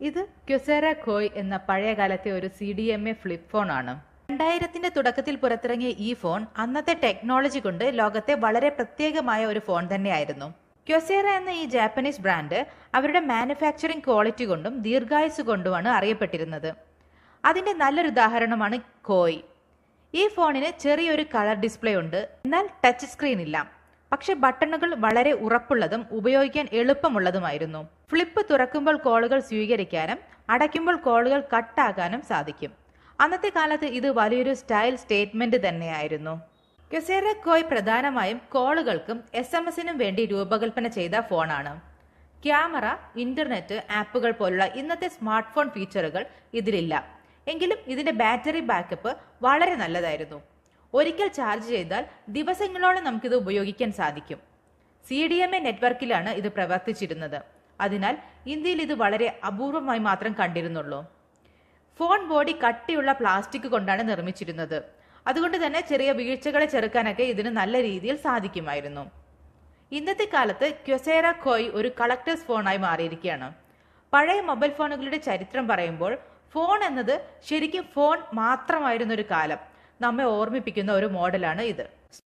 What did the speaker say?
ഇത് ക്യുസെറ ഖോയ് എന്ന പഴയകാലത്തെ ഒരു CDMA ഫ്ലിപ്പ് ഫോൺ ആണ്. 2000ന്റെ തുടക്കത്തിൽ പുറത്തിറങ്ങിയ ഈ ഫോൺ അന്നത്തെ ടെക്നോളജി കൊണ്ട് ലോകത്തെ വളരെ പ്രത്യേകമായ ഒരു ഫോൺ തന്നെയായിരുന്നു. ക്യുസെറ എന്ന ഈ ജാപ്പനീസ് ബ്രാൻഡ് അവരുടെ മാനുഫാക്ചറിംഗ് ക്വാളിറ്റി കൊണ്ടും ദീർഘായുസ് കൊണ്ടുമാണ് അറിയപ്പെട്ടിരുന്നത്. അതിന്റെ നല്ലൊരു ഉദാഹരണമാണ് ഖോയ്. ഈ ഫോണിന് ചെറിയൊരു കളർ ഡിസ്പ്ലേ ഉണ്ട്, എന്നാൽ ടച്ച് സ്ക്രീൻ ഇല്ല. പക്ഷെ ബട്ടണുകൾ വളരെ ഉറപ്പുള്ളതും ഉപയോഗിക്കാൻ എളുപ്പമുള്ളതുമായിരുന്നു. ഫ്ലിപ്പ് തുറക്കുമ്പോൾ കോളുകൾ സ്വീകരിക്കാനും അടയ്ക്കുമ്പോൾ കോളുകൾ കട്ടാക്കാനും സാധിക്കും. അന്നത്തെ കാലത്ത് ഇത് വലിയൊരു സ്റ്റൈൽ സ്റ്റേറ്റ്മെന്റ് തന്നെയായിരുന്നു. ക്യുസെറ ഖോയ് പ്രധാനമായും കോളുകൾക്കും SMS-നും വേണ്ടി രൂപകൽപ്പന ചെയ്ത ഫോണാണ്. ക്യാമറ, ഇന്റർനെറ്റ്, ആപ്പുകൾ പോലുള്ള ഇന്നത്തെ സ്മാർട്ട് ഫോൺ ഫീച്ചറുകൾ ഇതിലില്ല. എങ്കിലും ഇതിന്റെ ബാറ്ററി ബാക്കപ്പ് വളരെ നല്ലതായിരുന്നു. ഒരിക്കൽ ചാർജ് ചെയ്താൽ ദിവസങ്ങളോളം നമുക്കിത് ഉപയോഗിക്കാൻ സാധിക്കും. CDMA നെറ്റ്വർക്കിലാണ് ഇത് പ്രവർത്തിച്ചിരുന്നത്. അതിനാൽ ഇന്ത്യയിൽ ഇത് വളരെ അപൂർവമായി മാത്രം കണ്ടിരുന്നുള്ളൂ. ഫോൺ ബോഡി കട്ടിയുള്ള പ്ലാസ്റ്റിക് കൊണ്ടാണ് നിർമ്മിച്ചിരുന്നത്. അതുകൊണ്ട് തന്നെ ചെറിയ വീഴ്ചകളെ ചെറുക്കാനൊക്കെ ഇതിന് നല്ല രീതിയിൽ സാധിക്കുമായിരുന്നു. ഇന്നത്തെ കാലത്ത് ക്യുസെറ ഖോയ് ഒരു കളക്ടേഴ്സ് ഫോണായി മാറിയിരിക്കുകയാണ്. പഴയ മൊബൈൽ ഫോണുകളുടെ ചരിത്രം പറയുമ്പോൾ ഫോൺ എന്നത് ശരിക്കും ഫോൺ മാത്രമായിരുന്നൊരു കാലം നമ്മെ ഓർമ്മിപ്പിക്കുന്ന ഒരു മോഡലാണ് ഇത്.